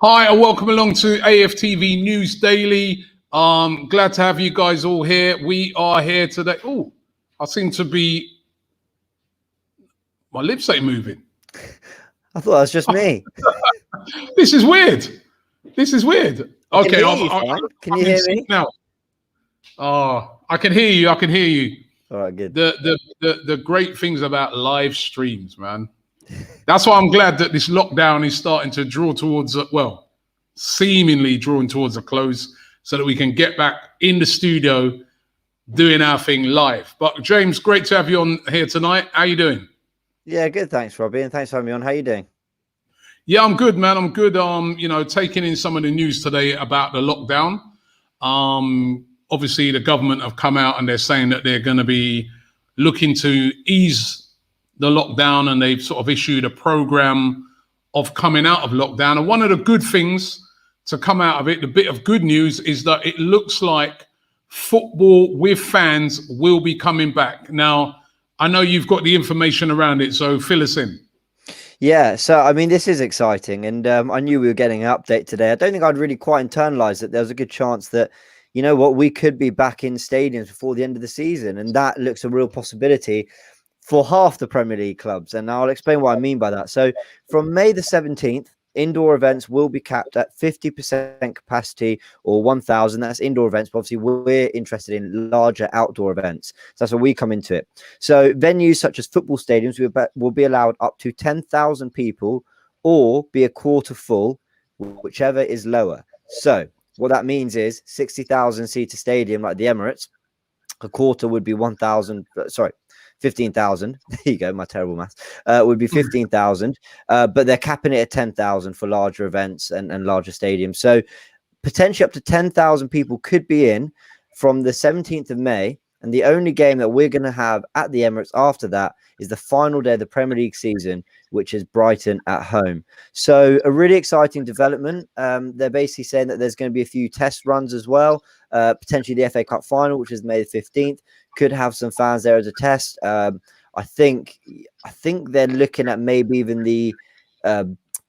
Hi, and welcome along to AFTV News Daily. Glad to have you guys all here. We are here today. Oh, I seem to be... My lips ain't moving. I thought that was just me. This is weird. Okay, can you hear me now? Oh, I can hear you. All right, good. The great things about live streams, man. That's why I'm glad that this lockdown is starting to draw towards, seemingly drawing towards a close, so that we can get back in the studio doing our thing live. But James, great to have you on here tonight. How you doing? Yeah, good. Thanks, Robbie, and thanks for having me on. How you doing? Yeah, I'm good, man. I'm good. Taking in some of the news today about the lockdown. Obviously, the government have come out and they're saying that they're going to be looking to ease the lockdown, and they've sort of issued a program of coming out of lockdown. And one of the good things to come out of it, the bit of good news, is that it looks like football with fans will be coming back. Now, I know you've got the information around it, so fill us in. Yeah, so I mean, this is exciting, and I knew we were getting an update today. I don't think I'd really quite internalized that there was a good chance that, you know what, we could be back in stadiums before the end of the season, and that looks a real possibility for half the Premier League clubs. And I'll explain what I mean by that. So from May the 17th, indoor events will be capped at 50% capacity, or 1,000. That's indoor events, but obviously we're interested in larger outdoor events. So that's where we come into it. So venues such as football stadiums will be allowed up to 10,000 people, or be a quarter full, whichever is lower. So what that means is 60,000 seater stadium like the Emirates, a quarter would be 15,000. There you go, my terrible maths. Would be 15,000, but they're capping it at 10,000 for larger events and larger stadiums. So potentially up to 10,000 people could be in from the 17th of May. And the only game that we're going to have at the Emirates after that is the final day of the Premier League season, which is Brighton at home. So a really exciting development. They're basically saying that there's going to be a few test runs as well. Potentially the FA Cup final, which is May the 15th, could have some fans there as a test. I think they're looking at maybe even the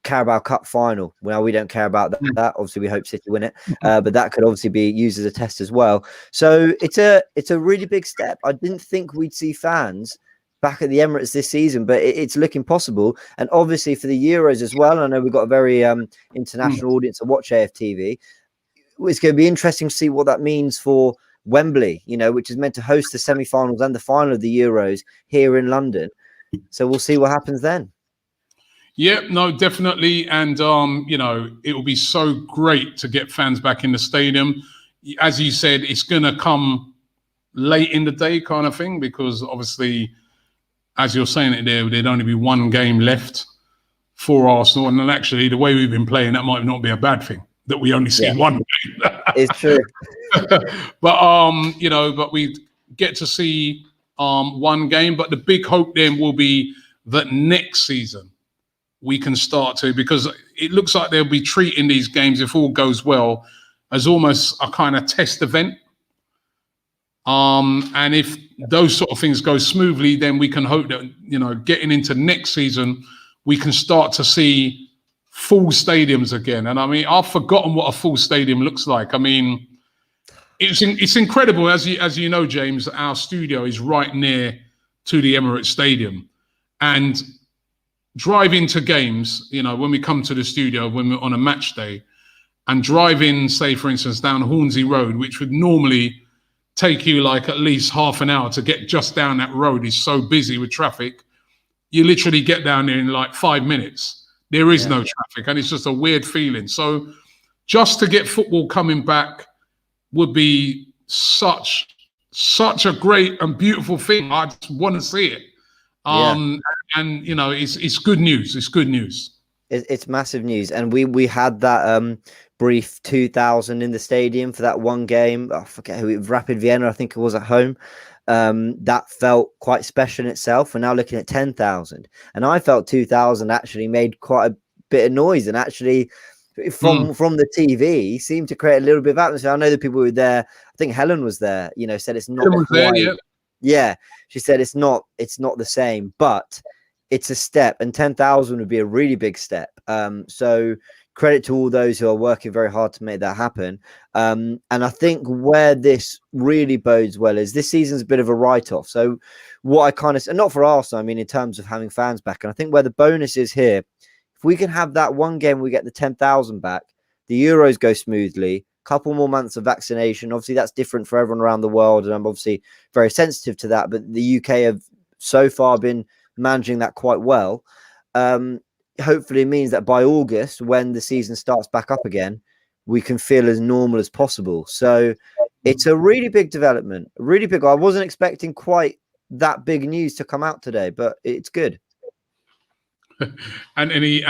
Carabao Cup final. Well, we don't care about that. Obviously, we hope City win it, but that could obviously be used as a test as well. So it's a really big step. I didn't think we'd see fans back at the Emirates this season, but it's looking possible. And obviously for the Euros as well, I know we've got a very international audience to watch AFTV. It's going to be interesting to see what that means for Wembley, which is meant to host the semi-finals and the final of the Euros here in London. So we'll see what happens then. Yeah, no, definitely. And, it will be so great to get fans back in the stadium. As you said, it's going to come late in the day kind of thing, because obviously, as you're saying it there, there'd only be one game left for Arsenal. And then actually, the way we've been playing, that might not be a bad thing, that we only see one game. It's true. But we get to see one game. But the big hope then will be that next season we can start to, because it looks like they'll be treating these games, if all goes well, as almost a kind of test event. And if those sort of things go smoothly, then we can hope that, getting into next season, we can start to see full stadiums again. And I mean, I've forgotten what a full stadium looks like. I mean, it's incredible. As you know, James, our studio is right near to the Emirates Stadium, and driving to games, when we come to the studio, when we're on a match day, and driving, say, for instance, down Hornsey Road, which would normally take you like at least half an hour to get just down that road, is so busy with traffic. You literally get down there in like 5 minutes. There is no traffic, and it's just a weird feeling. So just to get football coming back would be such a great and beautiful thing. I just want to see it. And it's good news. It's good news. It's massive news. And we had that brief 2,000 in the stadium for that one game. I forget who, Rapid Vienna, I think it was, at home. That felt quite special in itself. We're now looking at 10,000. And I felt 2,000 actually made quite a bit of noise, and actually from the TV seemed to create a little bit of atmosphere. I know the people who were there, I think Helen was there, said it's not quite, yeah, she said it's not the same, but it's a step, and 10,000 would be a really big step. So credit to all those who are working very hard to make that happen. And I think where this really bodes well is this season's a bit of a write-off. So what I kind of, and not for Arsenal, I mean, in terms of having fans back, and I think where the bonus is here, if we can have that one game, we get the 10,000 back, the Euros go smoothly, couple more months of vaccination. Obviously, that's different for everyone around the world, and I'm obviously very sensitive to that. But the UK have so far been managing that quite well. Hopefully, it means that by August, when the season starts back up again, we can feel as normal as possible. So it's a really big development, really big. I wasn't expecting quite that big news to come out today, but it's good. Anthony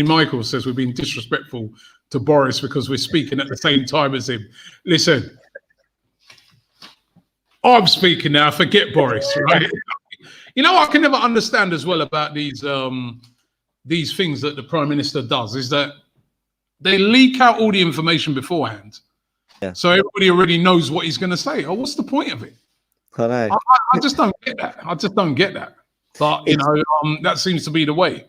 Michael says we've been disrespectful to Boris because we're speaking at the same time as him. Listen, I'm speaking now. Forget Boris, right? You know, I can never understand as well about these things that the Prime Minister does is that they leak out all the information beforehand. Yeah. So everybody already knows what he's going to say. Oh, what's the point of it? I know. I just don't get that. I just don't get that. But, you know, that seems to be the way.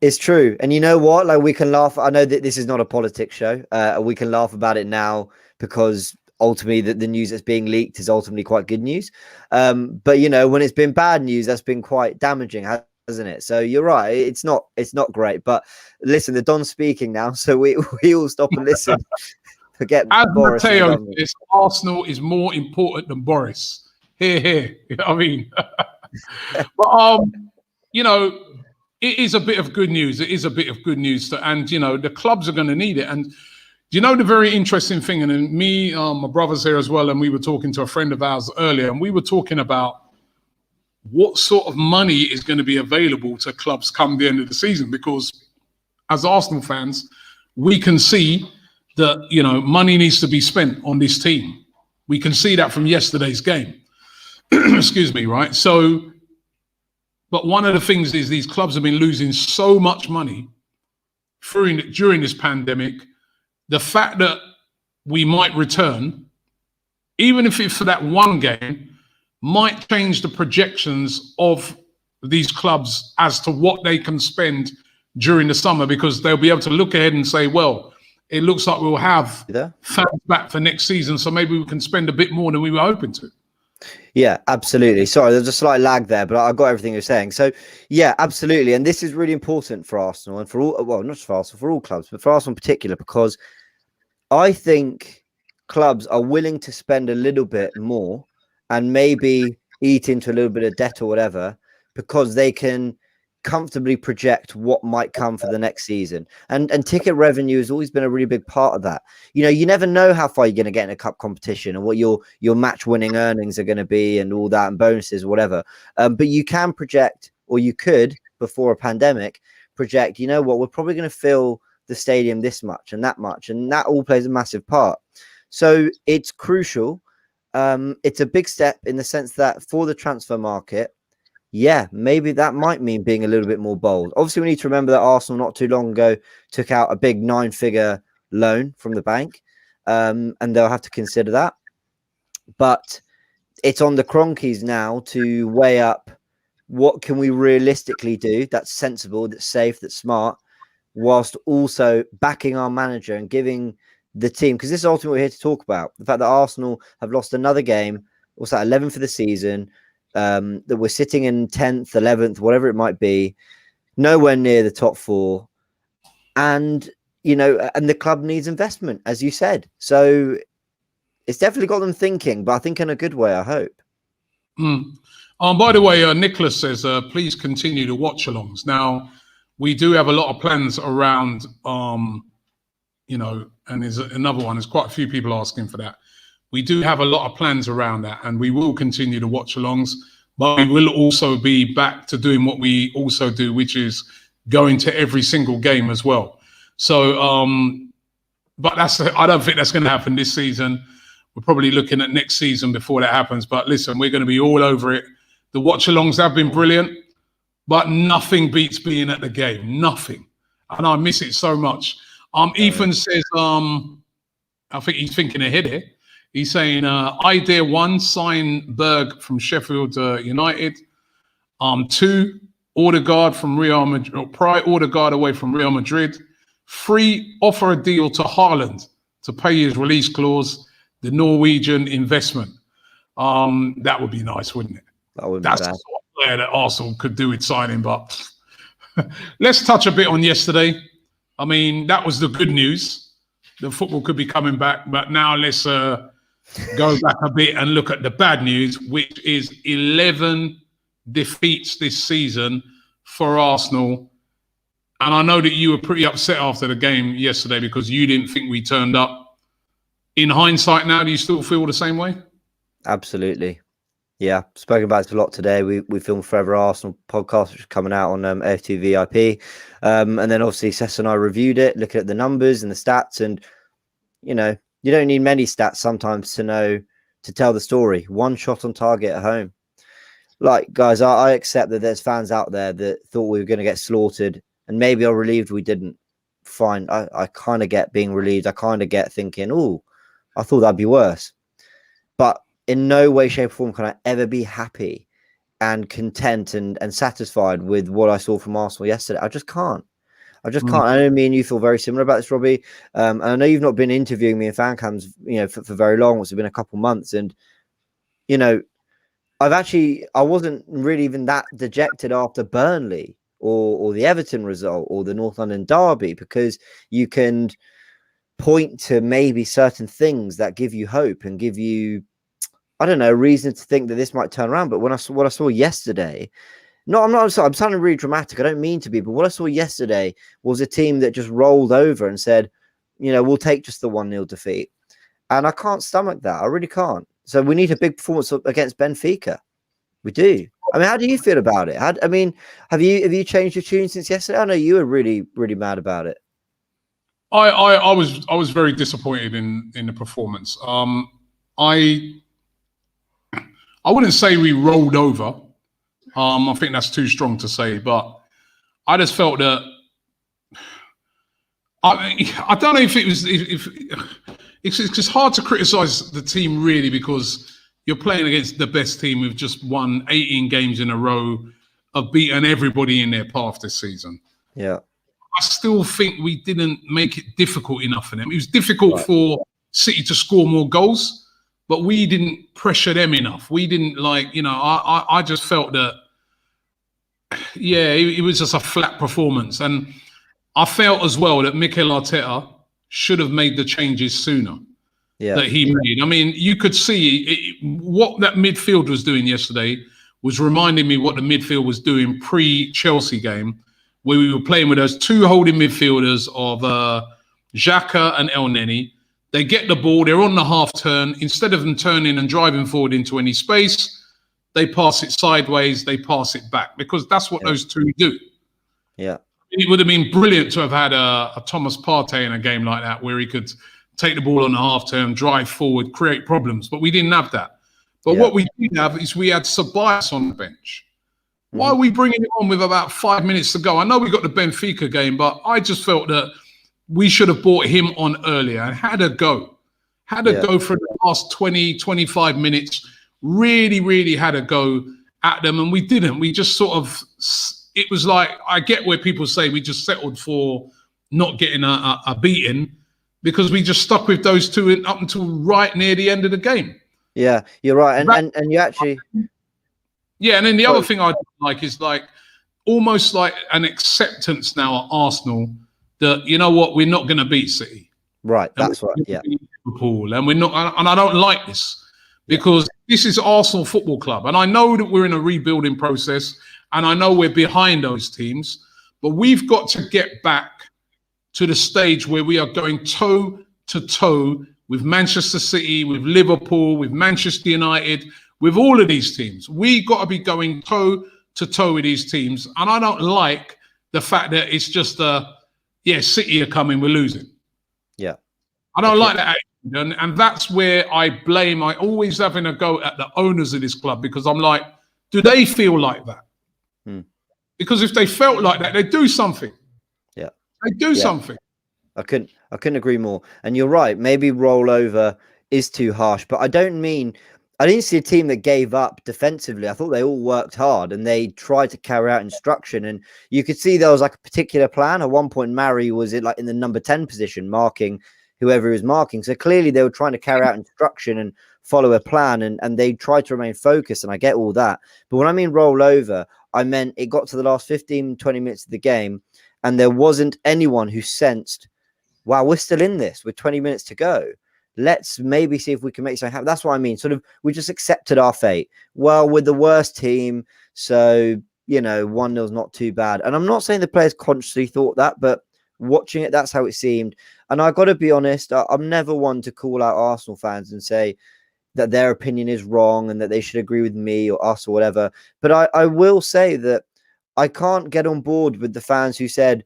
It's true. And you know what? Like, we can laugh. I know that this is not a politics show. We can laugh about it now because ultimately the news that's being leaked is ultimately quite good news. But, you know, when it's been bad news, that's been quite damaging, hasn't it? So you're right. It's not great. But listen, the Don's speaking now. So we all stop and listen. Forget As Boris. Matteo says, Arsenal is more important than Boris. Hear, hear. You know what I mean? But, you know, it is a bit of good news. It is a bit of good news. And, you know, the clubs are going to need it. And, you know, the very interesting thing, and me, my brother's here as well, and we were talking to a friend of ours earlier, and we were talking about what sort of money is going to be available to clubs come the end of the season. Because as Arsenal fans, we can see that, you know, money needs to be spent on this team. We can see that from yesterday's game. Excuse me, right? So, but one of the things is these clubs have been losing so much money during this pandemic. The fact that we might return, even if it's for that one game, might change the projections of these clubs as to what they can spend during the summer, because they'll be able to look ahead and say, well, it looks like we'll have fans back for next season, so maybe we can spend a bit more than we were hoping to. Yeah, absolutely. Sorry, there's a slight lag there, but I got everything you're saying. So, yeah, absolutely. And this is really important for Arsenal and for all, well, not just for Arsenal, for all clubs, but for Arsenal in particular, because I think clubs are willing to spend a little bit more and maybe eat into a little bit of debt or whatever, because they can comfortably project what might come for the next season. And ticket revenue has always been a really big part of that. You know, you never know how far you're going to get in a cup competition and what your match winning earnings are going to be and all that, and bonuses or whatever. But you can project, or you could, before a pandemic, project, you know what, we're probably going to fill the stadium this much, and that all plays a massive part. So it's crucial. It's a big step in the sense that for the transfer market, yeah, maybe that might mean being a little bit more bold. Obviously, we need to remember that Arsenal not too long ago took out a big 9-figure loan from the bank, and they'll have to consider that. But it's on the Cronkies now to weigh up what can we realistically do that's sensible, that's safe, that's smart, whilst also backing our manager and giving the team, because this is ultimately what we're here to talk about, the fact that Arsenal have lost another game, what's that, 11 for the season, that we're sitting in 10th, 11th, whatever it might be, nowhere near the top 4. And, you know, and the club needs investment, as you said. So it's definitely got them thinking, but I think in a good way, I hope. By the way, Nicholas says, please continue to watch alongs. Now, we do have a lot of plans around, you know, and there's another one. There's quite a few people asking for that. We do have a lot of plans around that, and we will continue to watch alongs, but we will also be back to doing what we also do, which is going to every single game as well. So, but I don't think that's going to happen this season. We're probably looking at next season before that happens. But listen, we're going to be all over it. The watch alongs have been brilliant, but nothing beats being at the game. Nothing. And I miss it so much. Ethan says, I think he's thinking ahead here. He's saying, idea 1, sign Berg from Sheffield United. 2, Odegaard from Real Madrid, or pry Odegaard away from Real Madrid. 3, offer a deal to Haaland to pay his release clause, the Norwegian investment. That would be nice, wouldn't it? That would be That's bad. the sort of player that Arsenal could do with signing. But let's touch a bit on yesterday. I mean, that was the good news. The football could be coming back. But now let's go back a bit and look at the bad news, which is 11 defeats this season for Arsenal. And I know that you were pretty upset after the game yesterday because you didn't think we turned up. In hindsight now, do you still feel the same way? Absolutely. Yeah, spoken about it a lot today. We filmed Forever Arsenal podcast, which is coming out on AFTV IP. And then obviously Sess and I reviewed it, looking at the numbers and the stats. And, you know, you don't need many stats sometimes to tell the story. 1 shot on target at home. Like, guys, I accept that there's fans out there that thought we were going to get slaughtered. And maybe are relieved we didn't. Fine. I kind of get being relieved. I kind of get thinking, oh, I thought that'd be worse. But in no way, shape, or form can I ever be happy and content and satisfied with what I saw from Arsenal yesterday. I just can't. I know me and you feel very similar about this, Robbie. And I know you've not been interviewing me in fan cams, you know, for very long. It's been a couple months. And, you know, I wasn't really even that dejected after Burnley or the Everton result or the North London derby, because you can point to maybe certain things that give you hope and give you, I don't know, a reason to think that this might turn around. But what I saw yesterday, I'm sounding really dramatic. I don't mean to be, but what I saw yesterday was a team that just rolled over and said, you know, we'll take just the 1-0 defeat. And I can't stomach that. I really can't. So we need a big performance against Benfica. We do. I mean, how do you feel about it? Have you changed your tune since yesterday? I know you were really, really mad about it. I was very disappointed in the performance. I wouldn't say we rolled over. I think that's too strong to say, but I just felt that I don't know if it was if it's just hard to criticize the team really, because you're playing against the best team who've just won 18 games in a row, have beaten everybody in their path this season. Yeah. I still think we didn't make it difficult enough for them. It was difficult for City to score more goals, but we didn't pressure them enough. We didn't I just felt that, it was just a flat performance. And I felt as well that Mikel Arteta should have made the changes sooner. That he made. I mean, you could see what that midfield was doing yesterday was reminding me what the midfield was doing pre-Chelsea game, where we were playing with those 2 holding midfielders of Xhaka and El Neni. They get the ball, they're on the half turn. Instead of them turning and driving forward into any space, they pass it sideways, they pass it back, because that's what those 2 do. Yeah. It would have been brilliant to have had a Thomas Partey in a game like that, where he could take the ball on the half turn, drive forward, create problems. But we didn't have that. But what we did have is we had Ceballos on the bench. Why are we bringing it on with about 5 minutes to go? I know we got the Benfica game, but I just felt that we should have brought him on earlier and had a go. Go for the last 20, 25 minutes. Really, really had a go at them. And we didn't. We just sort of, it was like, I get where people say we just settled for not getting a beating, because we just stuck with those 2 up until right near the end of the game. Yeah, you're right. And you actually... Yeah, and then the other thing I like is like almost like an acceptance now at Arsenal that, you know what, we're not going to beat City. Right, that's right, yeah. Liverpool, and we're not, and I don't like this, because this is Arsenal Football Club. And I know that we're in a rebuilding process, and I know we're behind those teams, but we've got to get back to the stage where we are going toe to toe with Manchester City, with Liverpool, with Manchester United, with all of these teams. We got to be going toe to toe with these teams. And I don't like the fact that it's just City are coming, we're losing. Yeah. I don't like that attitude. And that's where I always having a go at the owners of this club, because I'm like, do they feel like that? Because if they felt like that, they'd do something. Yeah. They do something. I couldn't agree more. And you're right. Maybe rollover is too harsh, but I don't mean I didn't see a team that gave up defensively. I thought they all worked hard and they tried to carry out instruction. And you could see there was like a particular plan. At one point, Mari was in the number 10 position, marking whoever he was marking. So clearly they were trying to carry out instruction and follow a plan, and they tried to remain focused. And I get all that. But when I mean roll over, I meant it got to the last 15, 20 minutes of the game, and there wasn't anyone who sensed, wow, we're still in this with 20 minutes to go. Let's maybe see if we can make something happen. That's what I mean. Sort of, we just accepted our fate. Well, we're the worst team, so, 1-0 is not too bad. And I'm not saying the players consciously thought that, but watching it, that's how it seemed. And I got to be honest, I'm never one to call out Arsenal fans and say that their opinion is wrong and that they should agree with me or us or whatever. But I will say that I can't get on board with the fans who said,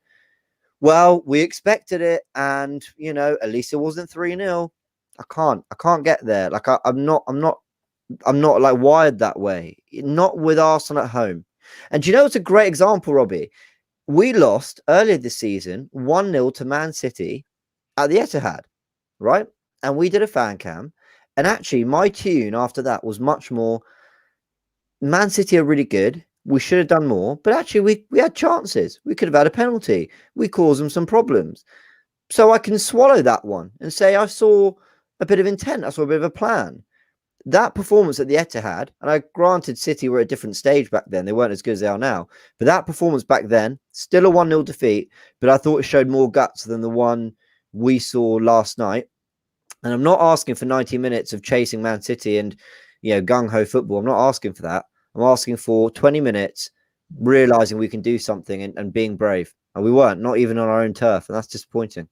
well, we expected it, and, at least it wasn't 3-0. I can't get there. Like I'm not like wired that way. Not with Arsenal at home. And it's a great example, Robbie. We lost earlier this season 1-0 to Man City at the Etihad, right? And we did a fan cam. And actually, my tune after that was much more, Man City are really good. We should have done more. But actually, we had chances. We could have had a penalty. We caused them some problems. So I can swallow that one and say I saw a bit of intent. I saw a bit of a plan. That performance at the Etihad, and I granted City were at a different stage back then. They weren't as good as they are now. But that performance back then, still a 1-0 defeat, but I thought it showed more guts than the one we saw last night. And I'm not asking for 90 minutes of chasing Man City and, gung-ho football. I'm not asking for that. I'm asking for 20 minutes, realising we can do something and being brave. And we weren't, not even on our own turf. And that's disappointing.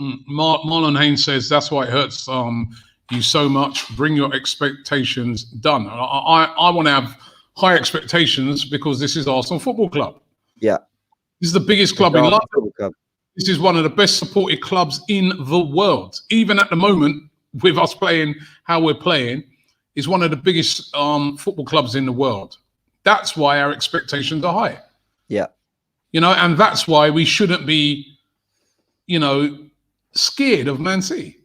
Marlon Haynes says that's why it hurts you so much. Bring your expectations done. I want to have high expectations because this is Arsenal Football Club. Yeah. This is the biggest club in London. This is one of the best supported clubs in the world. Even at the moment, with us playing how we're playing, is one of the biggest football clubs in the world. That's why our expectations are high. Yeah. And that's why we shouldn't be, scared of Man City.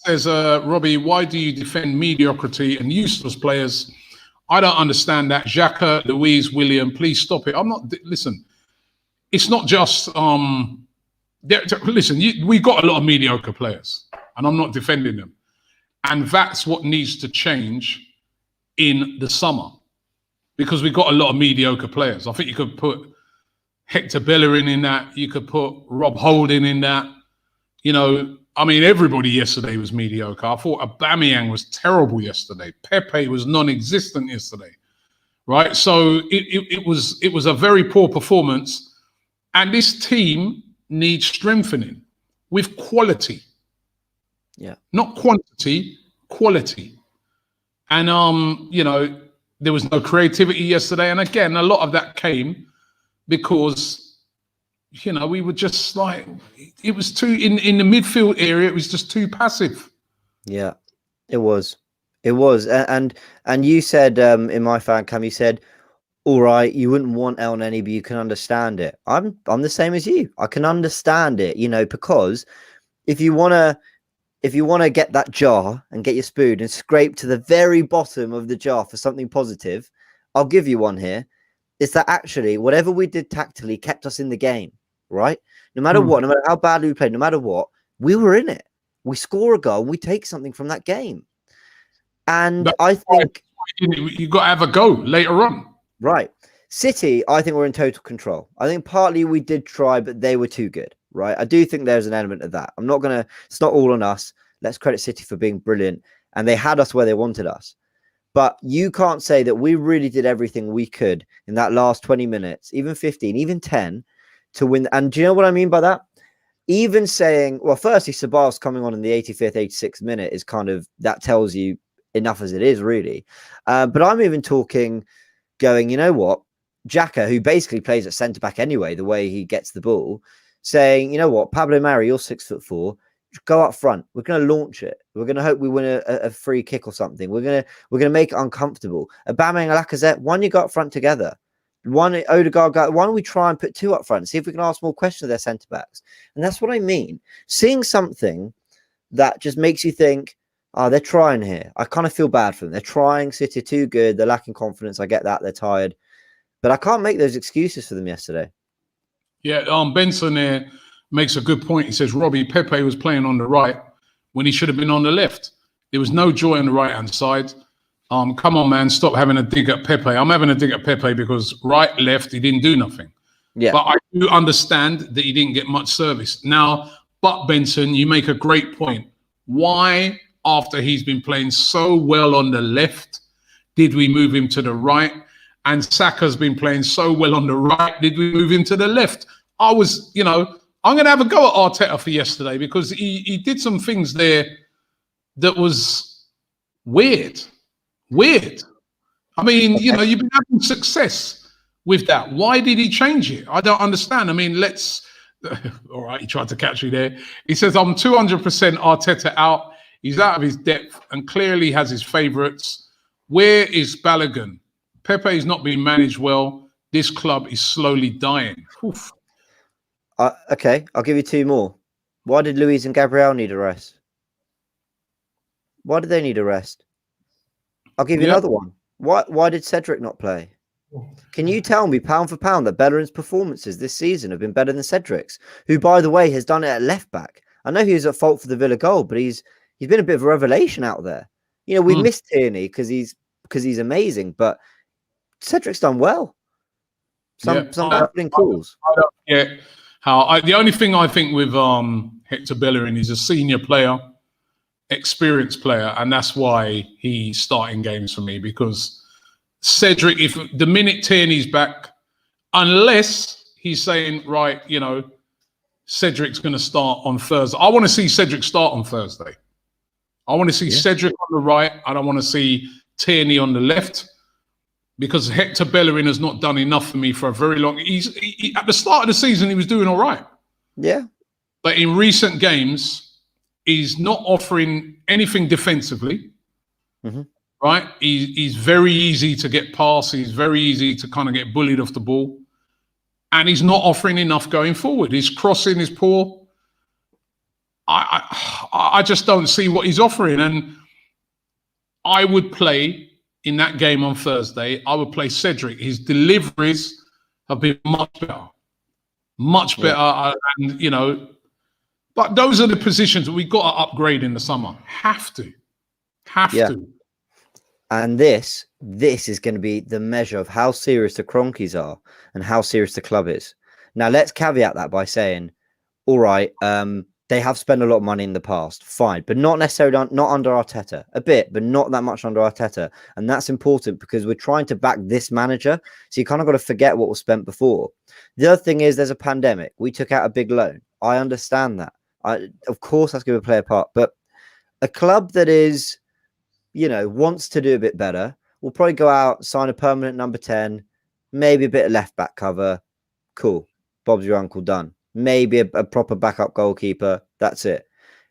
Says Robbie, why do you defend mediocrity and useless players? I don't understand that. Xhaka, Luiz, William, please stop it. I'm not. Listen, it's not just. Listen, we got a lot of mediocre players, and I'm not defending them. And that's what needs to change in the summer, because we got a lot of mediocre players. I think you could put Hector Bellerin in that. You could put Rob Holding in that. Everybody yesterday was mediocre. I thought Aubameyang was terrible yesterday. Pepe was non-existent yesterday, right? So it was a very poor performance, and this team needs strengthening with quality. Yeah, not quantity, quality. And there was no creativity yesterday, and again, a lot of that came because we were just like, it was too in the midfield area. It was just too passive. Yeah, it was. And you said in my fan cam, you said, all right, you wouldn't want El Neni, but you can understand it. I'm the same as you. I can understand it, because if you want to get that jar and get your spoon and scrape to the very bottom of the jar for something positive, I'll give you one here. It's that actually whatever we did tactically kept us in the game, right? No matter what, no matter how badly we played, no matter what, we were in it. We score a goal, we take something from that game. And I think you got to have a go later on. Right. City, I think we're in total control. I think partly we did try, but they were too good, right? I do think there's an element of that. It's not all on us. Let's credit City for being brilliant. And they had us where they wanted us. But you can't say that we really did everything we could in that last 20 minutes, even 15, even 10 to win. And do you know what I mean by that? Even saying, well, firstly, Sabah's coming on in the 85th, 86th minute is kind of, that tells you enough as it is, really. But I'm even talking, going, you know what? Xhaka, who basically plays at centre-back anyway, the way he gets the ball, saying, you know what, Pablo Mari, you're 6'4", go up front. We're going to launch it. We're going to hope we win a free kick or something. We're going to make it uncomfortable. Aubameyang and Lacazette, why don't you go up front together? Odegaard, why don't we try and put two up front? See if we can ask more questions of their centre backs. And that's what I mean. Seeing something that just makes you think, Oh, they're trying here. I kind of feel bad for them. They're trying. City are too good. They're lacking confidence. I get that. They're tired. But I can't make those excuses for them yesterday. Yeah, Benson there makes a good point. He says Robbie Pepe was playing on the right when he should have been on the left. There was no joy on the right-hand side. Come on, man, stop having a dig at Pepe. I'm having a dig at Pepe because right, left, he didn't do nothing. Yeah. But I do understand that he didn't get much service. Now, but Benson, you make a great point. Why, after he's been playing so well on the left, did we move him to the right? And Saka's been playing so well on the right, did we move him to the left? I'm going to have a go at Arteta for yesterday because he did some things there that was weird. I mean, you've been having success with that. Why did he change it? I don't understand. I mean, all right, he tried to catch me there. He says, I'm 200% Arteta out. He's out of his depth and clearly has his favourites. Where is Balogun? Pepe is not being managed well. This club is slowly dying. Oof. Okay, I'll give you two more. Why did Luiz and Gabriel need a rest? Why did they need a rest? I'll give you another one. Why did Cedric not play? Can you tell me, pound for pound, that Bellerin's performances this season have been better than Cedric's, who, by the way, has done it at left back? I know he was at fault for the Villa goal, but he's been a bit of a revelation out there. We missed Tierney because he's amazing, but Cedric's done well. Some opening calls. I don't get how. The only thing I think with Hector Bellerin is a senior player, experienced player, and that's why he's starting games for me. Because Cedric, if the minute Tierney's back, unless he's saying right, Cedric's going to start on Thursday. I want to see Cedric start on Thursday. I want to see Cedric on the right. I don't want to see Tierney on the left. Because Hector Bellerin has not done enough for me for a very long. He at the start of the season, he was doing all right. Yeah. But in recent games, he's not offering anything defensively. Mm-hmm. Right? He's very easy to get past. He's very easy to kind of get bullied off the ball. And he's not offering enough going forward. His crossing is poor. I just don't see what he's offering. And I would play... in that game on Thursday, I would play Cedric. His deliveries have been much better. And, but those are the positions that we've got to upgrade in the summer. Have to. And this is going to be the measure of how serious the Cronkies are and how serious the club is. Now, let's caveat that by saying, all right, they have spent a lot of money in the past, fine, but not necessarily not under Arteta. A bit, but not that much under Arteta. And that's important because we're trying to back this manager. So you kind of got to forget what was spent before. The other thing is there's a pandemic. We took out a big loan. I understand that. Of course, that's going to play a part. But a club that is, wants to do a bit better will probably go out, sign a permanent number 10, maybe a bit of left back cover. Cool. Bob's your uncle, done. Maybe a proper backup goalkeeper. That's it.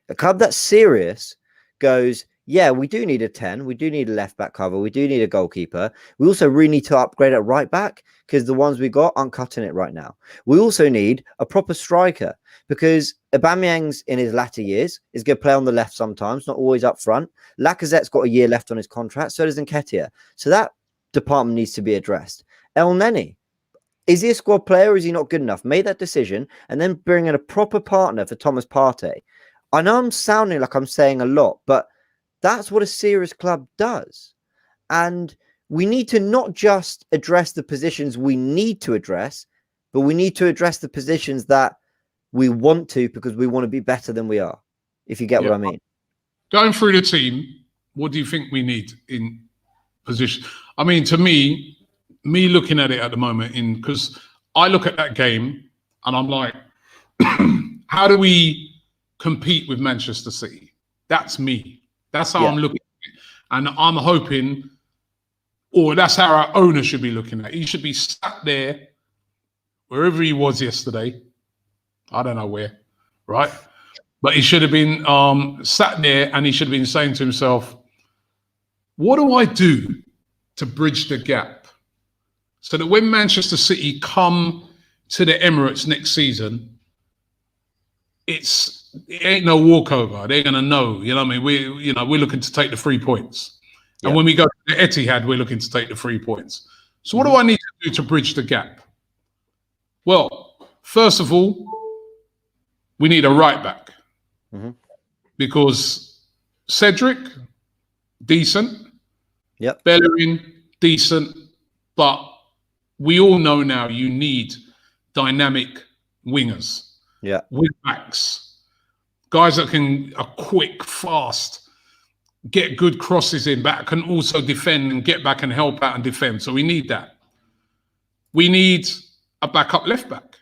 A club that's serious goes, yeah, we do need a 10. We do need a left back cover. We do need a goalkeeper. We also really need to upgrade at right back because the ones we got aren't cutting it right now. We also need a proper striker because Aubameyang's in his latter years is going to play on the left sometimes, not always up front. Lacazette's got a year left on his contract. So does Nketiah. So that department needs to be addressed. El Neni. Is he a squad player or is he not good enough? Made that decision and then bring in a proper partner for Thomas Partey. I know I'm sounding like I'm saying a lot, but that's what a serious club does. And we need to not just address the positions we need to address, but we need to address the positions that we want to because we want to be better than we are, if you get what I mean. Going through the team, what do you think we need in position? I mean, to me looking at it at the moment, because I look at that game and I'm like, how do we compete with Manchester City? That's me. That's how I'm looking at it. And I'm hoping, or that's how our owner should be looking at it. He should be sat there, wherever he was yesterday. I don't know where, right? But he should have been sat there and he should have been saying to himself, what do I do to bridge the gap? So that when Manchester City come to the Emirates next season, it ain't no walkover. They're gonna know. You know what I mean? We're looking to take the 3 points, and when we go to the Etihad, we're looking to take the 3 points. So what do I need to do to bridge the gap? Well, first of all, we need a right back because Cedric, decent. Yep. Bellerin, decent. But we all know now you need dynamic wingers. Yeah. Wing backs. Guys that are quick, fast, get good crosses in, but can also defend and get back and help out and defend. So we need that. We need a backup left back.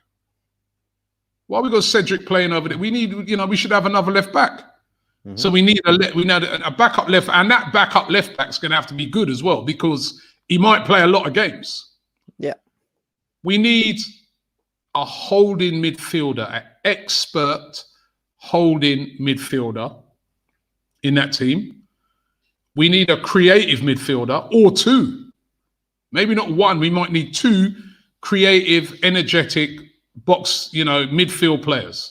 Why we got Cedric playing over there? We need, we should have another left back. So we need a backup left, and that backup left back's going to have to be good as well because he might play a lot of games. Yeah. We need a holding midfielder, an expert holding midfielder in that team. We need a creative midfielder or two. Maybe not one. We might need two creative, energetic box, midfield players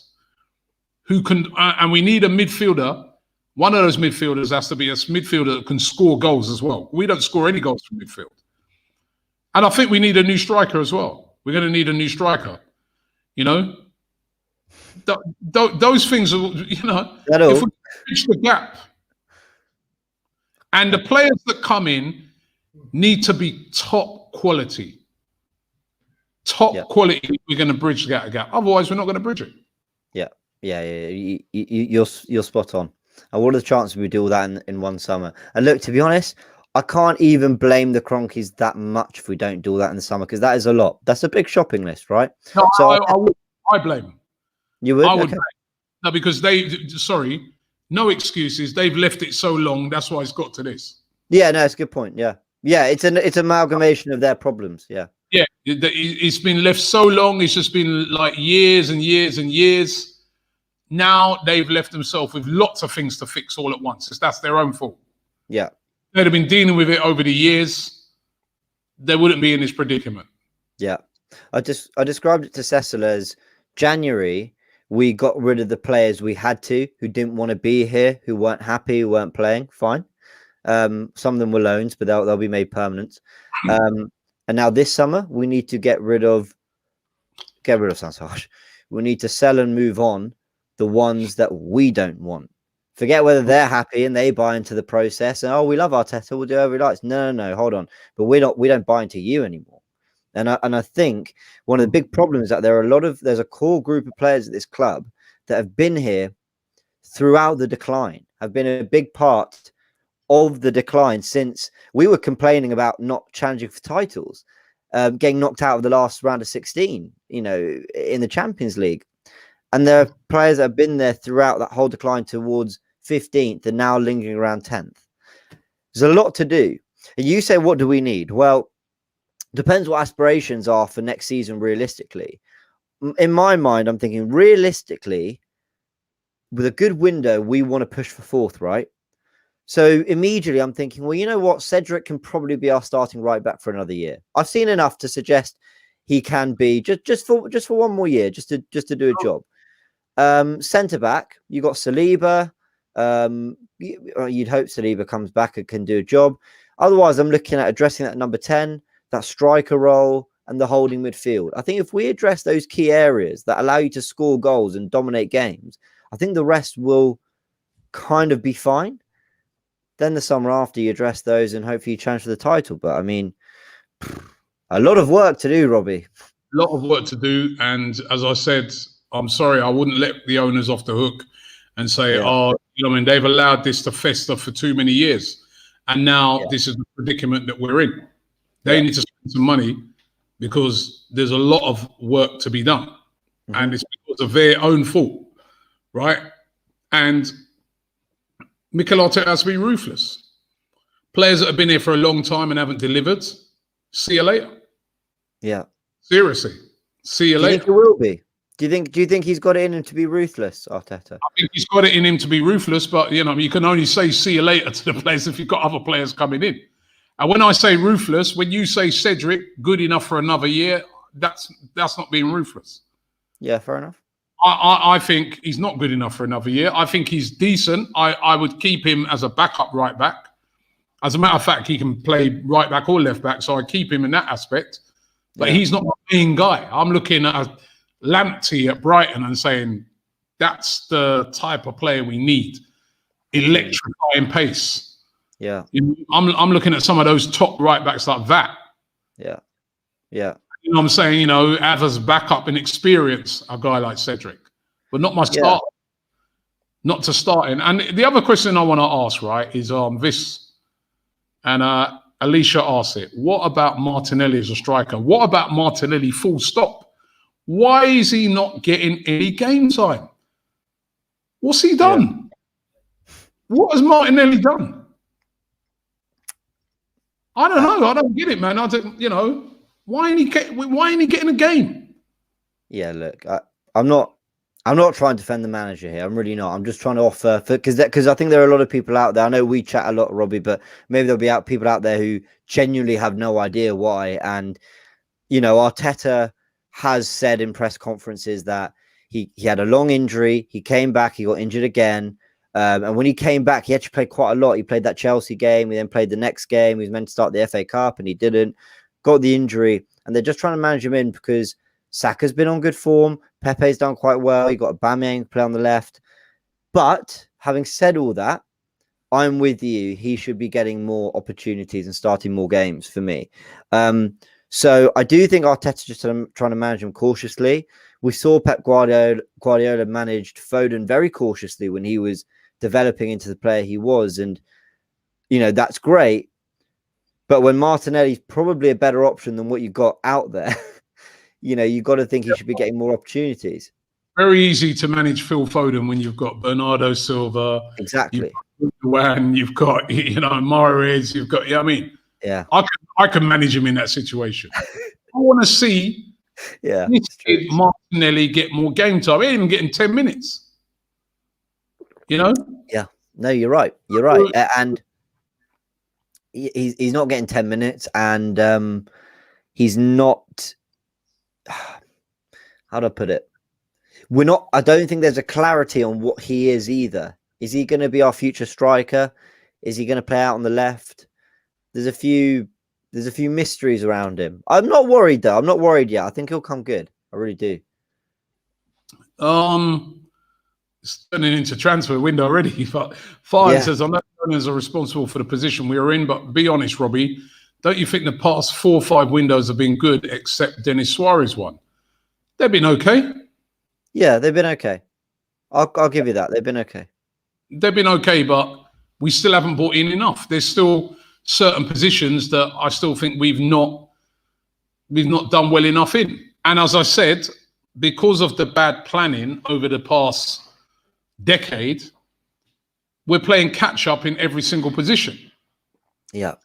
who can, and we need a midfielder. One of those midfielders has to be a midfielder that can score goals as well. We don't score any goals from midfield. And I think we need a new striker as well. We're going to need a new striker. Those things are, if we bridge the gap. And the players that come in need to be top quality. Top quality, we're going to bridge that gap. Otherwise, we're not going to bridge it. Yeah. You're spot on. And what are the chances we do all that in one summer? And look, to be honest, I can't even blame the Cronkies that much if we don't do all that in the summer, because that is a lot. That's a big shopping list, right? No, so I blame them. You would? I would blame. No, because no excuses. They've left it so long. That's why it's got to this. Yeah, no, it's a good point. Yeah. It's amalgamation of their problems. Yeah. Yeah, it's been left so long. It's just been like years and years and years. Now they've left themselves with lots of things to fix all at once. That's their own fault. Yeah. They'd have been dealing with it over the years. They wouldn't be in this predicament. Yeah. I described it to Cecil as January, we got rid of the players we had to, who didn't want to be here, who weren't happy, who weren't playing. Fine. Some of them were loans, but they'll be made permanent. And now this summer, we need to get rid of sounds harsh. We need to sell and move on the ones that we don't want. Forget whether they're happy and they buy into the process. And we love Arteta, we'll do whatever he likes. No, hold on. But we don't buy into you anymore. And I think one of the big problems is that there's a core group of players at this club that have been here throughout the decline, have been a big part of the decline since we were complaining about not challenging for titles, getting knocked out of the last round of 16, in the Champions League. And there are players that have been there throughout that whole decline towards 15th and now lingering around 10th. There's a lot to do. And you say, what do we need? Well, depends what aspirations are for next season realistically. In my mind, I'm thinking realistically, with a good window, we want to push for fourth, right? So immediately I'm thinking, well, you know what? Cedric can probably be our starting right back for another year. I've seen enough to suggest he can be just for one more year, just to do a job. Centre back, you got Saliba. You'd hope Saliba comes back and can do a job. Otherwise, I'm looking at addressing that number 10, that striker role, and the holding midfield. I think if we address those key areas that allow you to score goals and dominate games, I think the rest will kind of be fine. Then the summer after, you address those and hopefully you challenge for the title. But I mean, a lot of work to do, Robbie. A lot of work to do. And as I said, I'm sorry, I wouldn't let the owners off the hook and say, they've allowed this to fester for too many years. And now this is the predicament that we're in. They need to spend some money because there's a lot of work to be done. And it's because of their own fault, right? And Mikel Arteta has to be ruthless. Players that have been here for a long time and haven't delivered, see you later. Yeah. Seriously. See you later. Do you think he will be? Do you think he's got it in him to be ruthless, Arteta? I think he's got it in him to be ruthless, but you can only say see you later to the players if you've got other players coming in. And when I say ruthless, when you say Cedric, good enough for another year, that's not being ruthless. Yeah, fair enough. I think he's not good enough for another year. I think he's decent. I would keep him as a backup right back. As a matter of fact, he can play right back or left back, so I keep him in that aspect. But he's not my main guy. I'm looking at a Lamptey at Brighton and saying that's the type of player we need. Electrifying pace. Yeah. I'm looking at some of those top right backs like that. Yeah. Yeah. You know what I'm saying? You know, have as backup and experience a guy like Cedric, but not my start. Not to start in. And the other question I want to ask, right, is this, and Alicia asked it. What about Martinelli as a striker? What about Martinelli full stop? Why is he not getting any game time? What's he done? Yeah. What has Martinelli done? I don't know. I don't get it, man. I don't, you know. Why ain't he getting a game? Yeah, look, I'm not trying to defend the manager here. I'm really not. I'm just trying to offer because I think there are a lot of people out there. I know we chat a lot, Robbie, but maybe there'll be people out there who genuinely have no idea why. And you know, Arteta has said in press conferences that he had a long injury. He came back. He got injured again. And when he came back, he actually played quite a lot. He played that Chelsea game. He then played the next game. He was meant to start the FA Cup and he didn't. Got the injury, and they're just trying to manage him in because Saka's been on good form. Pepe's done quite well. You got Aubameyang play on the left. But having said all that, I'm with you. He should be getting more opportunities and starting more games for me. So I do think Arteta's just trying to manage him cautiously. We saw Pep Guardiola managed Foden very cautiously when he was developing into the player he was, and you know that's great. But when Martinelli's probably a better option than what you got out there, you know, you've got to think he should be getting more opportunities. Very easy to manage Phil Foden when you've got Bernardo Silva. Exactly. You've got, you know, Mahrez, you've got, I mean, yeah, I can manage him in that situation. I want to see Martinelli get more game time. He ain't even getting 10 minutes. You know? Yeah. No, you're right. You're right. And he's not getting 10 minutes, and he's not. How do I put it? I don't think there's a clarity on what he is either. Is he going to be our future striker? Is he going to play out on the left? There's a few mysteries around him. I'm not worried though. I'm not worried yet. I think he'll come good. I really do. It's turning into transfer window already. But Fire says, I know owners are responsible for the position we are in, but be honest, Robbie, don't you think the past 4 or 5 windows have been good, except Denis Suarez one? They've been okay. Yeah, they've been okay. I'll give you that. They've been okay. They've been okay, but we still haven't brought in enough. There's still certain positions that I still think we've not done well enough in. And as I said, because of the bad planning over the past decade, we're playing catch up in every single position. Yeah.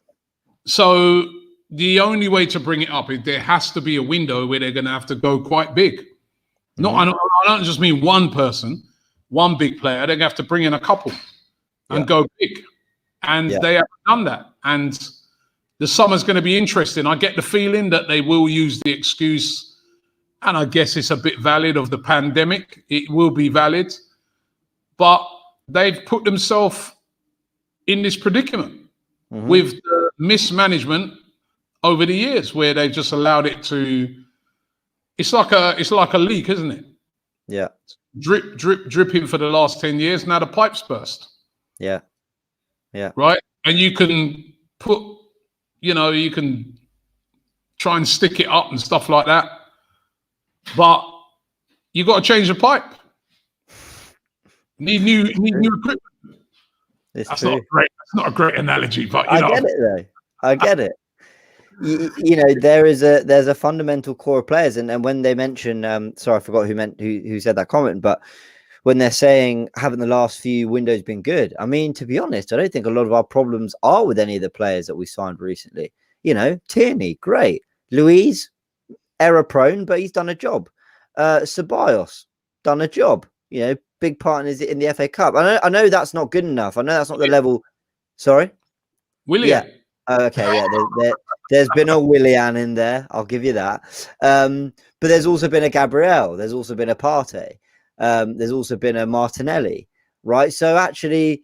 So the only way to bring it up is there has to be a window where they're going to have to go quite big. I don't just mean one person, one big player. They're going to have to bring in a couple and go big. And they haven't done that. And the summer's going to be interesting. I get the feeling that they will use the excuse, and I guess it's a bit valid, of the pandemic. It will be valid. But they've put themselves in this predicament with the mismanagement over the years, where they've just allowed it to. It's like a leak, isn't it? Yeah. Dripping for the last 10 years. Now the pipe's burst. Yeah. Yeah. Right. And you can put, you can try and stick it up and stuff like that, but you got to change the pipe. Need new equipment. That's not a great analogy, but I get it though. I get it. There's a fundamental core of players, and when they mention, sorry, I forgot who said that comment, but when they're saying haven't the last few windows been good? I mean, to be honest, I don't think a lot of our problems are with any of the players that we signed recently. Tierney, great. Luiz, error prone, but he's done a job. Ceballos, done a job. Big partners in the FA Cup. I know that's not good enough. I know that's not the level. Sorry? Willian. Yeah. Okay, yeah. There's been a Willian in there. I'll give you that. But there's also been a Gabriel. There's also been a Partey. There's also been a Martinelli, right? So actually,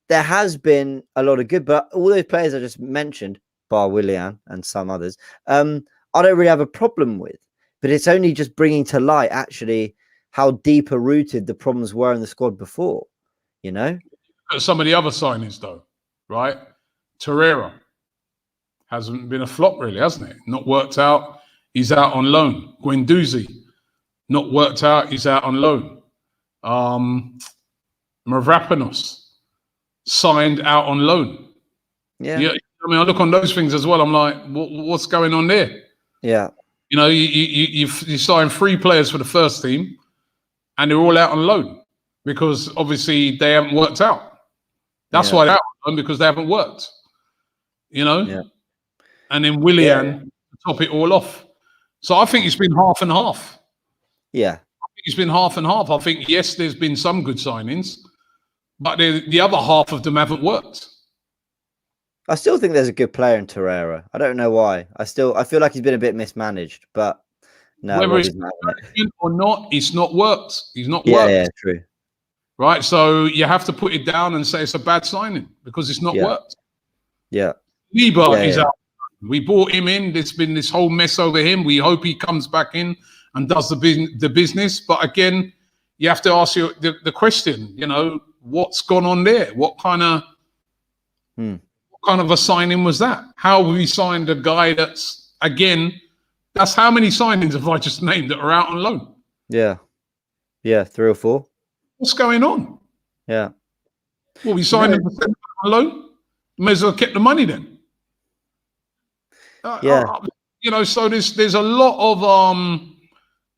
there has been a lot of good, but all those players I just mentioned, bar Willian and some others, I don't really have a problem with. But it's only just bringing to light actually how deeper rooted the problems were in the squad before, you know? Some of the other signings, though, right? Torreira hasn't been a flop, really, hasn't it? Not worked out. He's out on loan. Guendouzi, not worked out. He's out on loan. Mavropanos, signed out on loan. Yeah. I mean, I look on those things as well. I'm like, what's going on there? Yeah. You know, you sign 3 players for the first team, and they're all out on loan because obviously they haven't worked out. That's why they're out on loan, because they haven't worked. You know? Yeah. And then Willian to top it all off. So I think it's been half and half. Yeah. I think it's been half and half. I think, yes, there's been some good signings, but the other half of them haven't worked. I still think there's a good player in Torreira. I don't know why. I feel like he's been a bit mismanaged, but no, whether it's or not, it's not worked. He's not worked. Yeah, true. Right, so you have to put it down and say it's a bad signing because it's not worked. Yeah, Lieber is out. We brought him in. There's been this whole mess over him. We hope he comes back in and does the business. But again, you have to ask the question. You know, what's gone on there? What kind of a signing was that? How have we signed a guy that's, again, that's how many signings have I just named that are out on loan? Yeah, 3 or 4. What's going on? Yeah. Well, we signed him on loan. May as well kept the money then. You know, so there's a lot of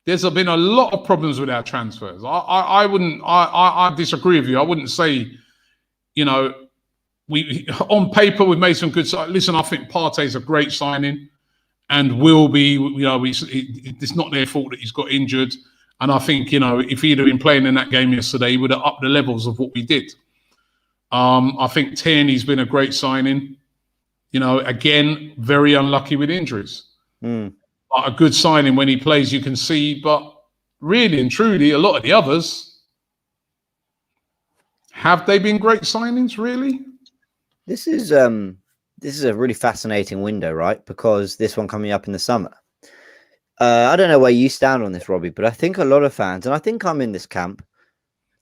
there's been a lot of problems with our transfers. I disagree with you. I wouldn't say, you know, we on paper we've made some good. Listen, I think Partey's a great signing, and will be. You know, it's not their fault that he's got injured. And I think, you know, if he'd have been playing in that game yesterday, he would have upped the levels of what we did. I think Tierney's been a great signing. You know, again, very unlucky with injuries. But a good signing when he plays, you can see. But really and truly, a lot of the others, have they been great signings, really? This is a really fascinating window, right? Because this one coming up in the summer. I don't know where you stand on this, Robbie, but I think a lot of fans, and I think I'm in this camp,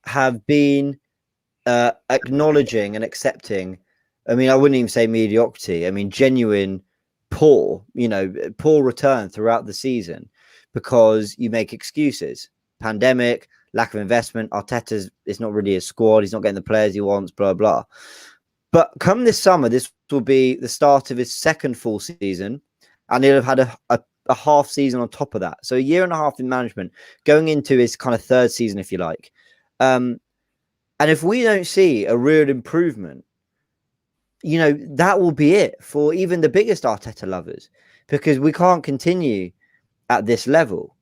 have been acknowledging and accepting. I mean, I wouldn't even say mediocrity. I mean, genuine poor return throughout the season because you make excuses. Pandemic, lack of investment. Arteta's, it's not really a squad. He's not getting the players he wants, blah, blah. But come this summer, this will be the start of his second full season, and he'll have had a half season on top of that. So a year and a half in management, going into his kind of third season, if you like. And if we don't see a real improvement, you know, that will be it for even the biggest Arteta lovers, because we can't continue at this level.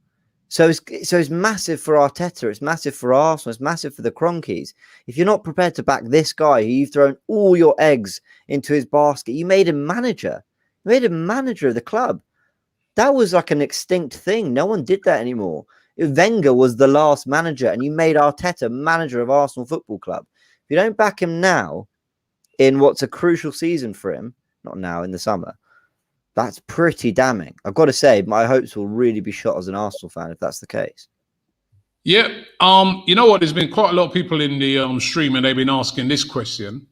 So it's massive for Arteta. It's massive for Arsenal. It's massive for the Cronkies. If you're not prepared to back this guy who you've thrown all your eggs into his basket, you made him manager. You made him manager of the club. That was like an extinct thing. No one did that anymore. Wenger was the last manager, and you made Arteta manager of Arsenal Football Club. If you don't back him now, in what's a crucial season for him, not now, in the summer, that's pretty damning. I've got to say, my hopes will really be shot as an Arsenal fan if that's the case. Yeah. You know what? There's been quite a lot of people in the stream, and they've been asking this question.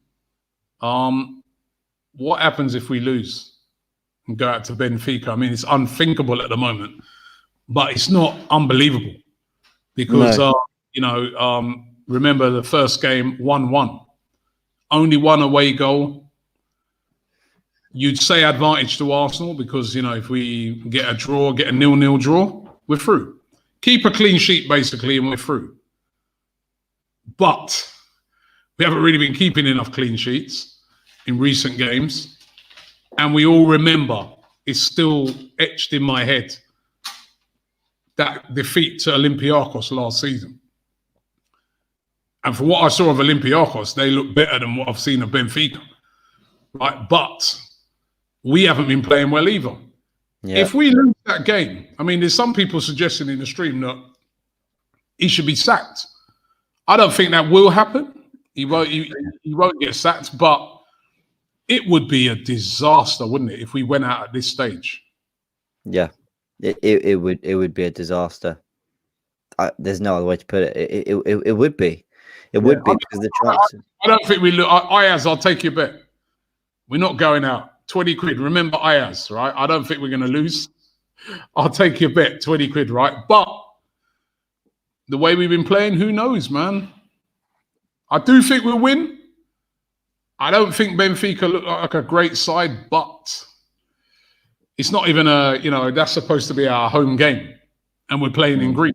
What happens if we lose and go out to Benfica? I mean, it's unthinkable at the moment, but it's not unbelievable because, remember the first game, 1-1. Only one away goal. You'd say advantage to Arsenal because, you know, if we get a draw, get a 0-0 draw, we're through. Keep a clean sheet, basically, and we're through. But we haven't really been keeping enough clean sheets in recent games. And we all remember, it's still etched in my head, that defeat to Olympiacos last season. And for what I saw of Olympiacos, they look better than what I've seen of Benfica. Right? But we haven't been playing well either. Yeah. If we lose that game, I mean, there's some people suggesting in the stream that he should be sacked. I don't think that will happen. He won't get sacked, but it would be a disaster, wouldn't it, if we went out at this stage? Yeah, it would be a disaster. There's no other way to put it. It would be. It would be because the chances. I don't think we look. Ayaz, I'll take your bet. We're not going out. 20 quid. Remember Ayaz, right? I don't think we're going to lose. I'll take your bet. 20 quid, right? But the way we've been playing, who knows, man? I do think we'll win. I don't think Benfica look like a great side, but it's not even that's supposed to be our home game, and we're playing in Greece.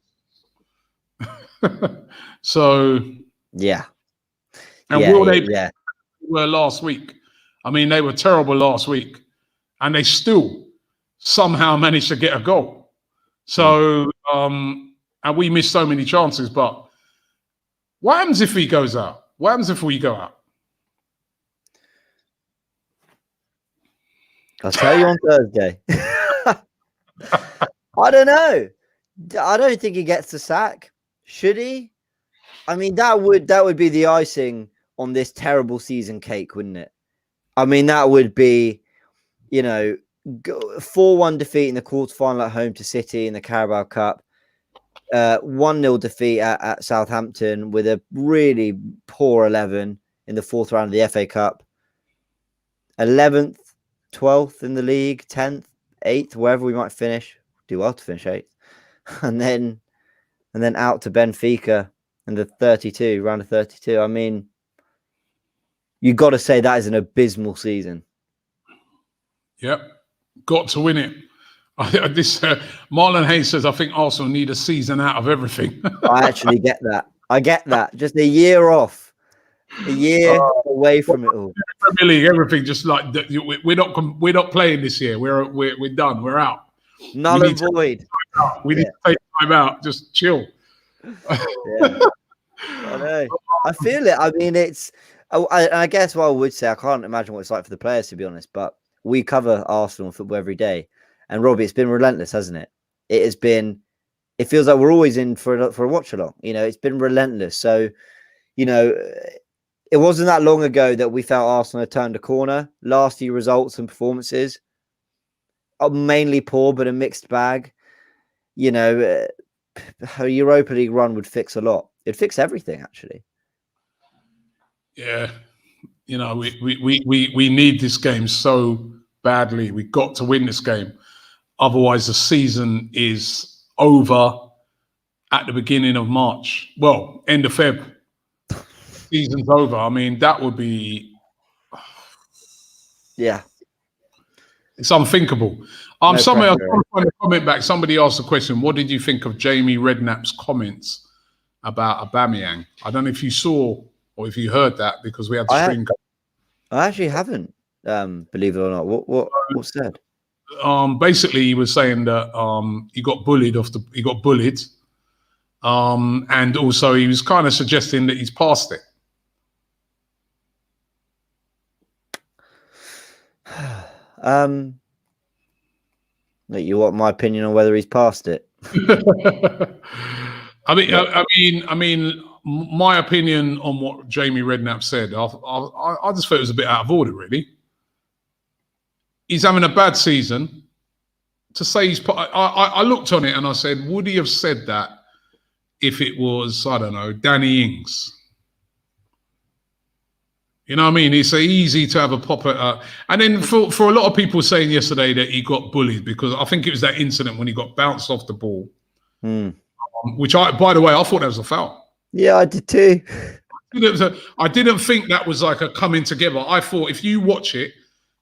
So yeah, and yeah, will they yeah. were last week? I mean, they were terrible last week, and they still somehow managed to get a goal. So and we missed so many chances. But what happens if he goes out? What happens if we go out? I'll tell you on Thursday. I don't know. I don't think he gets the sack. Should he? I mean, that would be the icing on this terrible season cake, wouldn't it? I mean, that would be, 4-1 defeat in the quarterfinal at home to City in the Carabao Cup, 1-0 defeat at Southampton with a really poor 11 in the fourth round of the FA Cup, 11th, 12th in the league, 10th, 8th, wherever we might finish. Do well to finish 8th. And then out to Benfica in the round of 32. I mean, you got to say that is an abysmal season. Yep. Got to win it. Marlon Hayes says, I think Arsenal need a season out of everything. I actually get that. I get that. Just a year off. A year away from it all. Premier League, everything, just like we're not playing this year. We're done. We're out. Null and void. We need to take time out. Just chill. Yeah. I know. I feel it. I mean, I guess what I would say, I can't imagine what it's like for the players, to be honest, but we cover Arsenal football every day. And Robbie, it's been relentless, hasn't it? It feels like we're always in for a watch along. It's been relentless. So, it wasn't that long ago that we felt Arsenal had turned a corner. Last year results and performances are mainly poor, but a mixed bag. A Europa League run would fix a lot. It'd fix everything, actually. Yeah. We need this game so badly. We got to win this game. Otherwise, the season is over at the beginning of March. Well, end of Feb. Season's over. I mean, that would be... Yeah. It's unthinkable. Somebody else, I'm trying to comment back. Somebody asked a question. What did you think of Jamie Redknapp's comments about Aubameyang? I don't know if you saw or if you heard that, because we had the stream. I actually haven't, believe it or not. What's said? Basically, he was saying that he got bullied. And also he was kind of suggesting that he's past it. You want my opinion on whether he's past it? I mean, my opinion on what Jamie Redknapp said, I just thought it was a bit out of order, really. He's having a bad season. To say I looked on it and I said, would he have said that if it was, I don't know, Danny Ings? You know what I mean? It's easy to have a pop at. And then for a lot of people saying yesterday that he got bullied, because I think it was that incident when he got bounced off the ball, which by the way, I thought that was a foul. Yeah, I did too. I didn't think that was like a coming together. I thought if you watch it,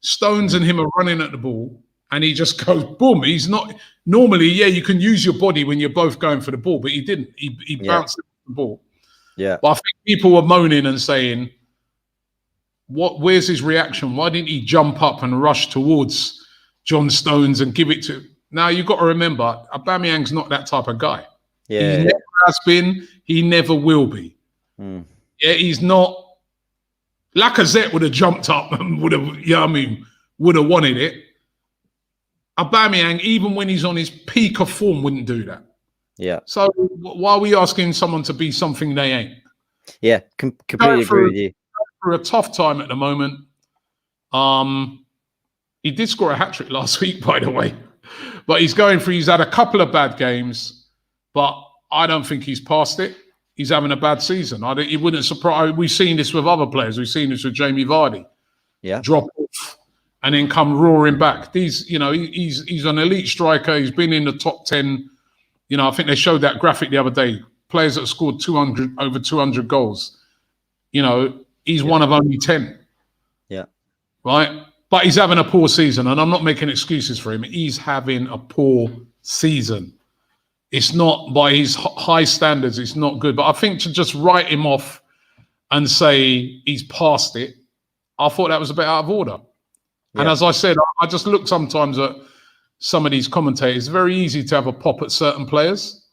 Stones and him are running at the ball and he just goes, boom. He's not normally, you can use your body when you're both going for the ball, but he didn't. He bounced the ball. Yeah. But I think people were moaning and saying, where's his reaction? Why didn't he jump up and rush towards John Stones and give it to... Now, you've got to remember, Aubameyang's not that type of guy. Yeah. He never has been. He never will be. Yeah, he's not... Lacazette would have jumped up and would have wanted it. Aubameyang, even when he's on his peak of form, wouldn't do that. Yeah. So why are we asking someone to be something they ain't? Yeah, completely agree with you. For a tough time at the moment. He did score a hat-trick last week, by the way. But he's had a couple of bad games, but I don't think he's past it. He's having a bad season. It wouldn't surprise. We've seen this with other players. We've seen this with Jamie Vardy. Yeah. Drop off and then come roaring back. He's an elite striker. He's been in the top 10. I think they showed that graphic the other day. Players that have scored over 200 goals. He's one of only 10. Yeah. Right? But he's having a poor season, and I'm not making excuses for him. He's having a poor season. It's not, by his high standards, it's not good. But I think to just write him off and say he's past it, I thought that was a bit out of order. Yeah. And as I said, I just look sometimes at some of these commentators. It's very easy to have a pop at certain players.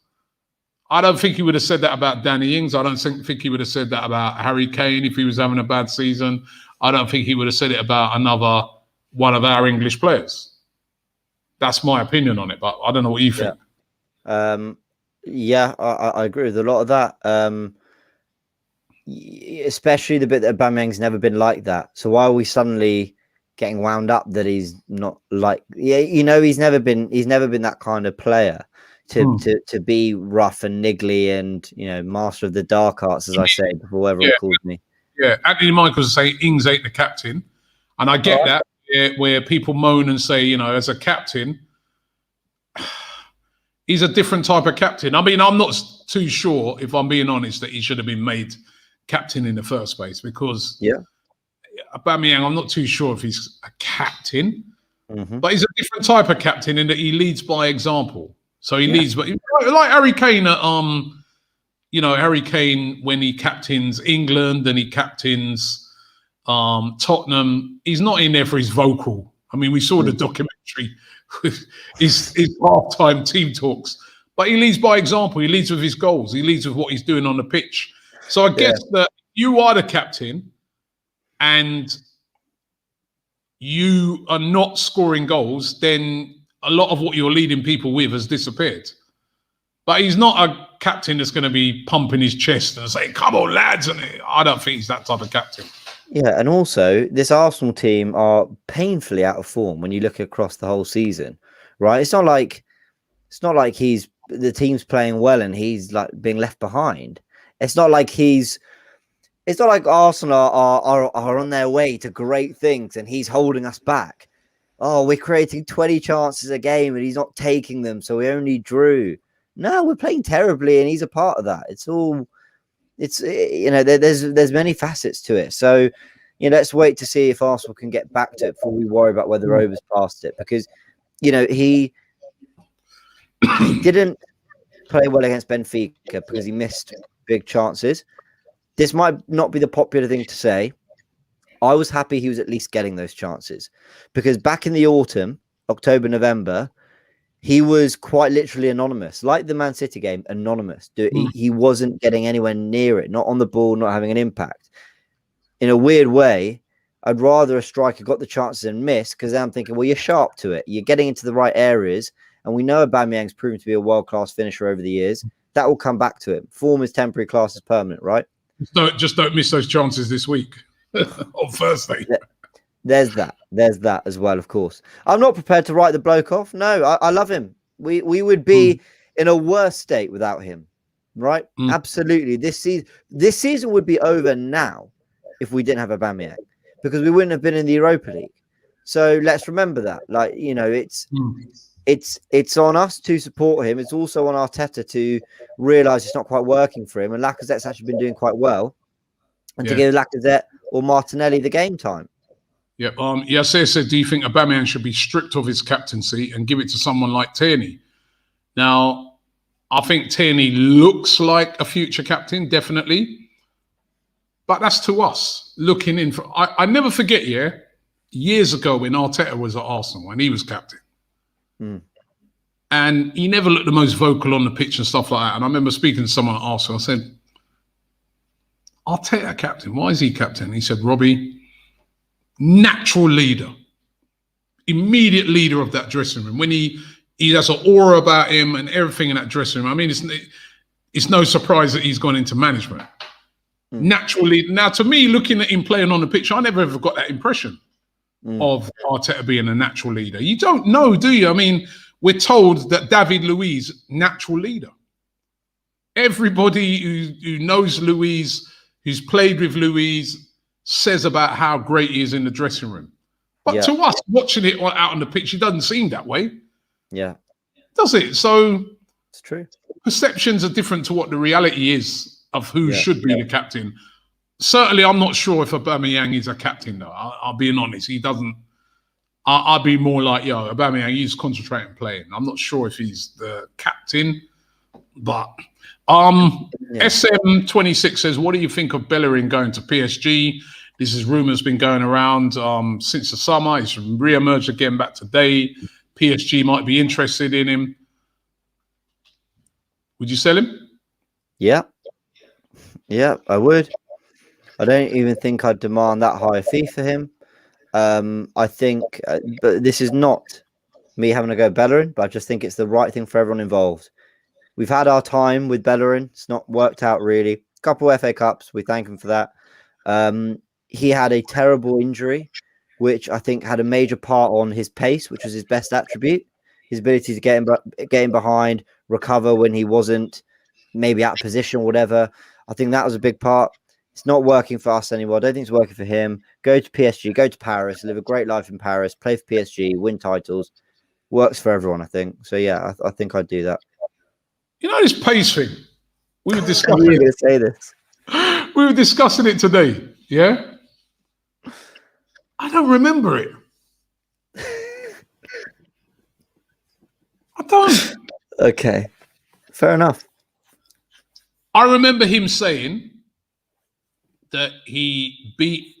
I don't think he would have said that about Danny Ings. I don't think he would have said that about Harry Kane if he was having a bad season. I don't think he would have said it about another one of our English players. That's my opinion on it, but I don't know what you think. Yeah, I agree with a lot of that. Especially the bit that Aubameyang's never been like that. So why are we suddenly getting wound up that he's not like? Yeah, he's never been that kind of player to be rough and niggly and master of the dark arts, as I say before everyone calls me. Yeah, Anthony Michaels say Ings ain't the captain, and I get that where people moan and say, as a captain, he's a different type of captain. I mean, I'm not too sure, if I'm being honest, that he should have been made captain in the first place because Aubameyang, I'm not too sure if he's a captain, but he's a different type of captain in that he leads by example. So he leads, but like Harry Kane at Harry Kane, when he captains England and he captains Tottenham, he's not in there for his vocal. I mean, we saw the documentary with his half-time team talks, but he leads by example. He leads with his goals. He leads with what he's doing on the pitch. So I guess that you are the captain and you are not scoring goals, then a lot of what you're leading people with has disappeared. But he's not a captain that's going to be pumping his chest and saying, come on, lads. And I don't think he's that type of captain. Yeah, and also this Arsenal team are painfully out of form when you look across the whole season, right? It's not like the team's playing well and he's like being left behind. It's not like Arsenal are on their way to great things and he's holding us back. Oh, we're creating 20 chances a game and he's not taking them, so we only drew. No, we're playing terribly, and he's a part of that. There's many facets to it. So, let's wait to see if Arsenal can get back to it before we worry about whether Over's past it. Because, he didn't play well against Benfica because he missed big chances. This might not be the popular thing to say. I was happy he was at least getting those chances because back in the autumn, October, November, he was quite literally anonymous, like the Man City game, anonymous. He wasn't getting anywhere near it, not on the ball, not having an impact. In a weird way, I'd rather a striker got the chances and missed because I'm thinking, well, you're sharp to it. You're getting into the right areas. And we know Aubameyang's proven to be a world-class finisher over the years. That will come back to him. Form is temporary, class is permanent, right? Just don't miss those chances this week on Thursday. There's that as well, of course. I'm not prepared to write the bloke off. No, I love him. We would be in a worse state without him, right? Absolutely. This season would be over now if we didn't have Aubameyang because we wouldn't have been in the Europa League. So let's remember that. Like, it's on us to support him. It's also on Arteta to realise it's not quite working for him. And Lacazette's actually been doing quite well. And to give Lacazette or Martinelli the game time. Yeah. Yasser said, do you think Aubameyang should be stripped of his captaincy and give it to someone like Tierney? Now, I think Tierney looks like a future captain, definitely. But that's to us, looking in. I never forget, years ago when Arteta was at Arsenal, when he was captain. And he never looked the most vocal on the pitch and stuff like that. And I remember speaking to someone at Arsenal. I said, Arteta captain, why is he captain? He said, Robbie, natural leader, immediate leader of that dressing room. When he he has an aura about him and everything in that dressing room. I mean, it's no surprise that he's gone into management. Naturally, now to me, looking at him playing on the pitch, I never ever got that impression of Arteta being a natural leader. You don't know, do you? I mean, we're told that David Luiz, natural leader. Everybody who knows Luiz, who's played with Luiz, says about how great he is in the dressing room. But to us, watching it out on the pitch, it doesn't seem that way. Yeah. Does it? So it's true. Perceptions are different to what the reality is of who should be the captain. Certainly, I'm not sure if Aubameyang is a captain, though. I'll be honest. He doesn't. I'll be more like, Aubameyang, he's concentrating playing. I'm not sure if he's the captain. But SM26 says, what do you think of Bellerin going to PSG? This is rumours been going around since the summer. He's re-emerged again back today. PSG might be interested in him. Would you sell him? Yeah. Yeah, I would. I don't even think I'd demand that high a fee for him. I think, but this is not me having to go Bellerin, but I just think it's the right thing for everyone involved. We've had our time with Bellerin. It's not worked out really. A couple of FA Cups. We thank him for that. He had a terrible injury, which I think had a major part on his pace, which was his best attribute. His ability to get in behind, recover when he wasn't maybe out of position or whatever. I think that was a big part. It's not working for us anymore. I don't think it's working for him. Go to PSG, go to Paris, live a great life in Paris, play for PSG, win titles. Works for everyone, I think. So, yeah, I think I'd do that. You know this pace thing? We were discussing going to say this. We were discussing it today, yeah? I don't remember it. I don't. Okay. Fair enough. I remember him saying that he beat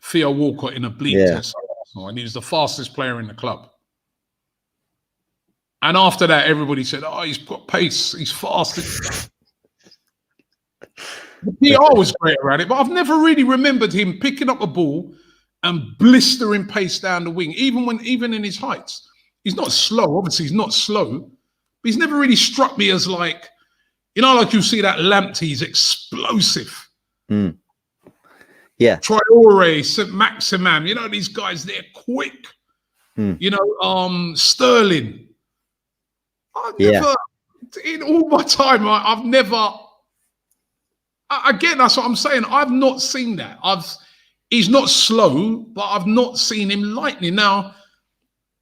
Theo Walcott in a bleep test, and he was the fastest player in the club. And after that, everybody said, "Oh, he's got pace. He's fast." The PR was great around it, but I've never really remembered him picking up a ball and blistering pace down the wing, even in his heights. He's not slow. Obviously, he's not slow, but he's never really struck me as like, like you see that Lamptey, he's explosive. Yeah. Traore, St. Maximin, these guys, they're quick. Sterling. I've never, in all my time, I've never, again, that's what I'm saying. I've not seen that. He's not slow, but I've not seen him lightning. Now,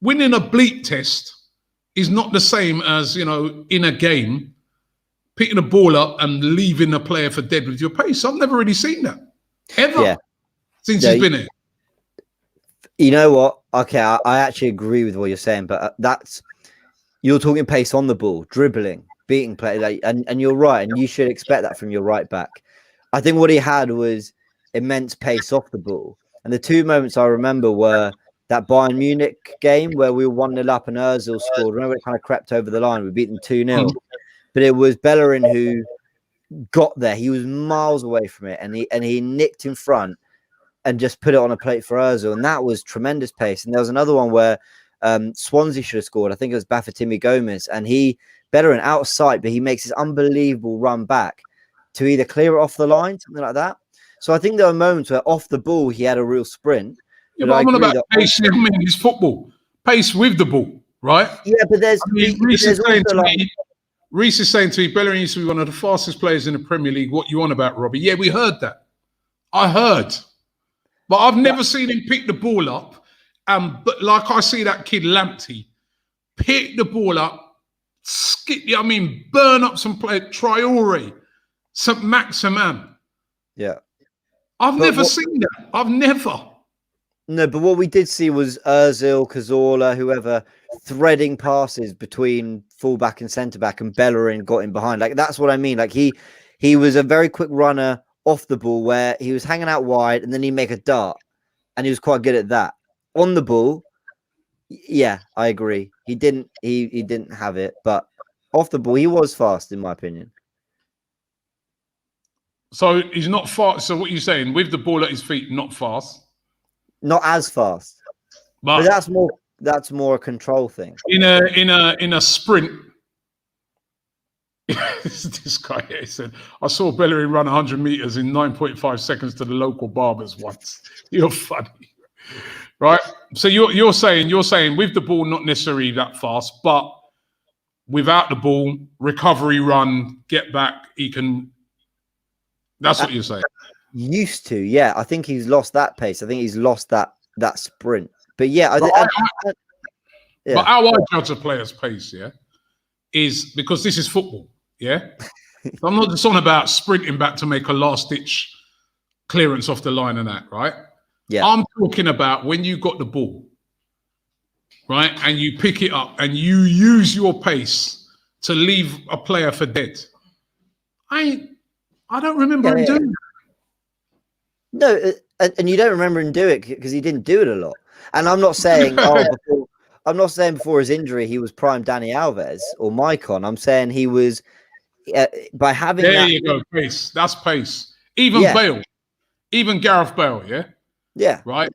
winning a bleep test is not the same as, in a game, picking a ball up and leaving a player for dead with your pace. I've never really seen that, ever, since he's been here. You know what? Okay, I actually agree with what you're saying, but you're talking pace on the ball, dribbling, beating play, and you're right, and you should expect that from your right back. I think what he had was immense pace off the ball. And the two moments I remember were that Bayern Munich game where we were 1-0 up and Ozil scored. Remember, it kind of crept over the line. We beat them 2-0. But it was Bellerin who got there. He was miles away from it, and he nicked in front and just put it on a plate for Ozil. And that was tremendous pace. And there was another one where Swansea should have scored. I think it was Bafétimbi Gomez. And Bellerin out of sight, but he makes this unbelievable run back to either clear it off the line, something like that. So I think there were moments where off the ball, he had a real sprint. Yeah, but I'm on about pace. I mean, it's football. Pace with the ball, right? Yeah, but there's... Reece is saying to me, Bellerin used to be one of the fastest players in the Premier League. What you on about, Robbie? Yeah, we heard that. I heard. But I've never seen him pick the ball up. But like I see that kid Lamptey, pick the ball up, burn up some play. Traore, St. Maximin. Yeah. I've never seen that. I've never. No, but what we did see was Ozil, Cazorla, whoever, threading passes between fullback and centre-back, and Bellerin got in behind. Like, that's what I mean. Like, he was a very quick runner off the ball where he was hanging out wide and then he'd make a dart. And he was quite good at that. On the ball, yeah, I agree. He didn't have it, but off the ball, he was fast, in my opinion. So he's not fast. So what you're saying, with the ball at his feet, not fast? Not as fast. But that's more that's more a control thing. In a sprint. This guy here said, I saw Bellerin run 100 meters in 9.5 seconds to the local barbers once. You're funny. Right? So you're saying with the ball, not necessarily that fast, but without the ball, recovery run, get back, he can. That's what you're saying. Used to, yeah. I think he's lost that pace. I think he's lost that sprint. But yeah, yeah. But how I judge a player's pace, yeah, is because this is football, yeah. So I'm not just on about sprinting back to make a last-ditch clearance off the line and that, right? Yeah. I'm talking about when you got the ball, right, and you pick it up and you use your pace to leave a player for dead. I don't remember him doing that. No, and you don't remember him do it because he didn't do it a lot. And I'm not saying before his injury he was prime Dani Alves or Maicon. I'm saying he was by having you go, pace. That's pace. Even Bale, even Gareth Bale, yeah, right.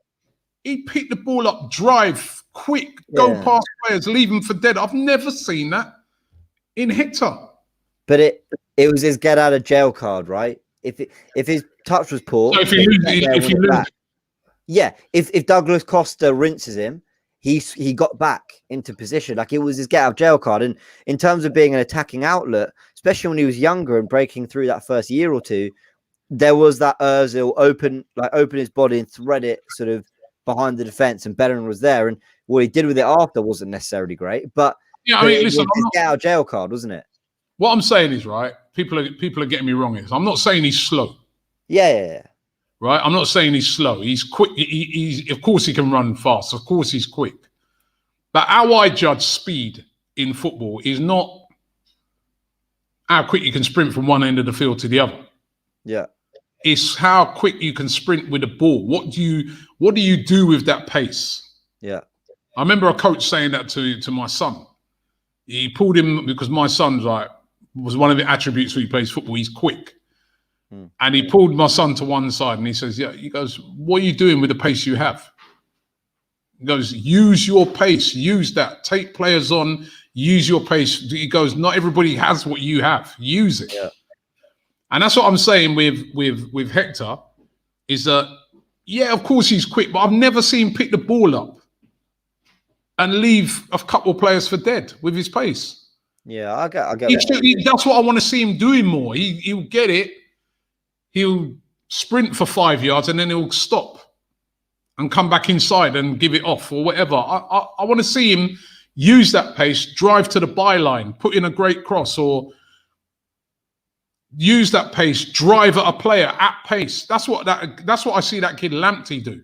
He picked the ball up, drive quick, go past players, leave them for dead. I've never seen that in Hector. But it was his get out of jail card, right? If his touch was poor, so if he loses. Yeah, if Douglas Costa rinses him, he got back into position. Like, it was his get out of jail card. And in terms of being an attacking outlet, especially when he was younger and breaking through that first year or two, there was that Ozil open his body and thread it sort of behind the defense, and Bellerin was there. And what he did with it after wasn't necessarily great. But yeah, I mean, listen, his get out of jail card, wasn't it? What I'm saying is, right, people are getting me wrong. I'm not saying he's slow. Yeah. Right? I'm not saying he's slow. He's quick. He's of course he can run fast. Of course he's quick. But how I judge speed in football is not how quick you can sprint from one end of the field to the other. Yeah. It's how quick you can sprint with the ball. What do you do with that pace? Yeah. I remember a coach saying that to my son. He pulled him because my son's was one of the attributes when he plays football. He's quick. And he pulled my son to one side and he says, he goes, what are you doing with the pace you have? He goes, use your pace, use that, take players on, use your pace. He goes, not everybody has what you have, use it. Yeah. And that's what I'm saying with Hector is that, of course he's quick, but I've never seen him pick the ball up and leave a couple of players for dead with his pace. Yeah, I get that's what I want to see him doing more. He'll get it. He'll sprint for 5 yards and then he'll stop and come back inside and give it off or whatever. I want to see him use that pace, drive to the byline, put in a great cross, or use that pace, drive at a player at pace. That's what I see that kid Lamptey do.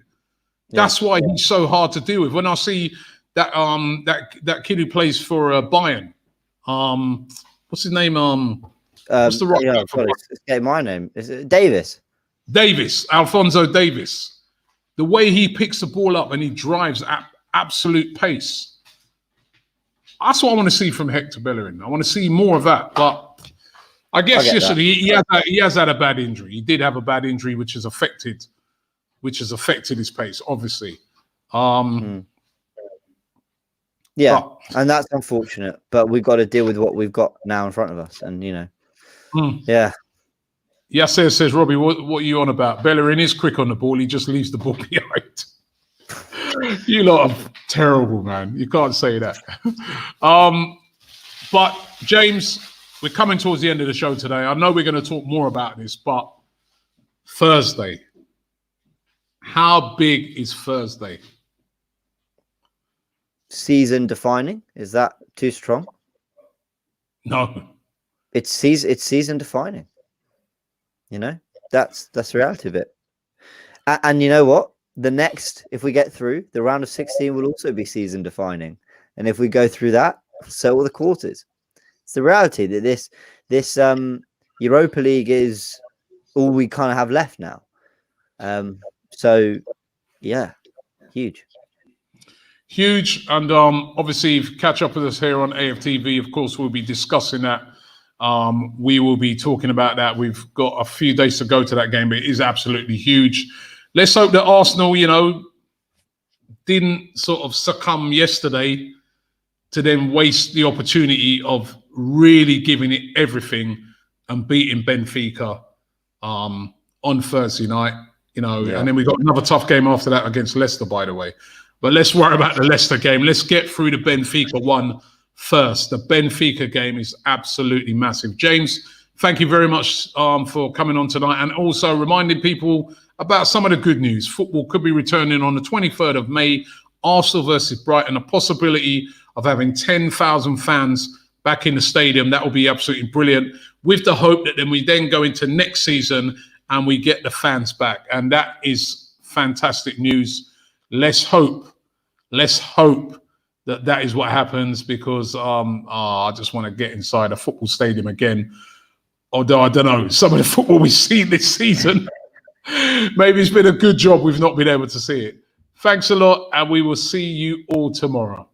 That's why he's so hard to deal with. When I see that kid who plays for Bayern, what's his name? What's the right? It's getting my name. Is it Davis? Alphonso Davis. The way he picks the ball up and he drives at absolute pace. That's what I want to see from Hector Bellerin. I want to see more of that. But I guess yesterday he has had a bad injury. He did have a bad injury, which has affected his pace, obviously. Yeah, and that's unfortunate. But we've got to deal with what we've got now in front of us, and yeah. Yasser says, Robbie, what are you on about? Bellerin is quick on the ball. He just leaves the ball behind. You lot are terrible, man. You can't say that. But James, we're coming towards the end of the show today. I know we're going to talk more about this, but Thursday. How big is Thursday? Season defining? Is that too strong? No. It's season defining. That's the reality of it. And you know what? The next, if we get through, the round of 16 will also be season defining. And if we go through that, so will the quarters. It's the reality that this Europa League is all we kind of have left now. So yeah, huge. And obviously, if you catch up with us here on AFTV, of course, we'll be discussing that. We will be talking about that. We've got a few days to go to that game, but it is absolutely huge. Let's hope that Arsenal, didn't sort of succumb yesterday to then waste the opportunity of really giving it everything and beating Benfica on Thursday night, you know, and then we got another tough game after that against Leicester, by the way. But let's worry about the Leicester game. Let's get through the Benfica one first. The Benfica game is absolutely massive. James, thank you very much for coming on tonight, and also reminding people about some of the good news. Football could be returning on the 23rd of May, Arsenal versus Brighton, a possibility of having 10,000 fans back in the stadium. That will be absolutely brilliant, with the hope that then we then go into next season and we get the fans back. And that is fantastic news. Let's hope that that is what happens, because I just want to get inside a football stadium again. Although I don't know, some of the football we've seen this season, maybe it's been a good job we've not been able to see it. Thanks a lot, and we will see you all tomorrow.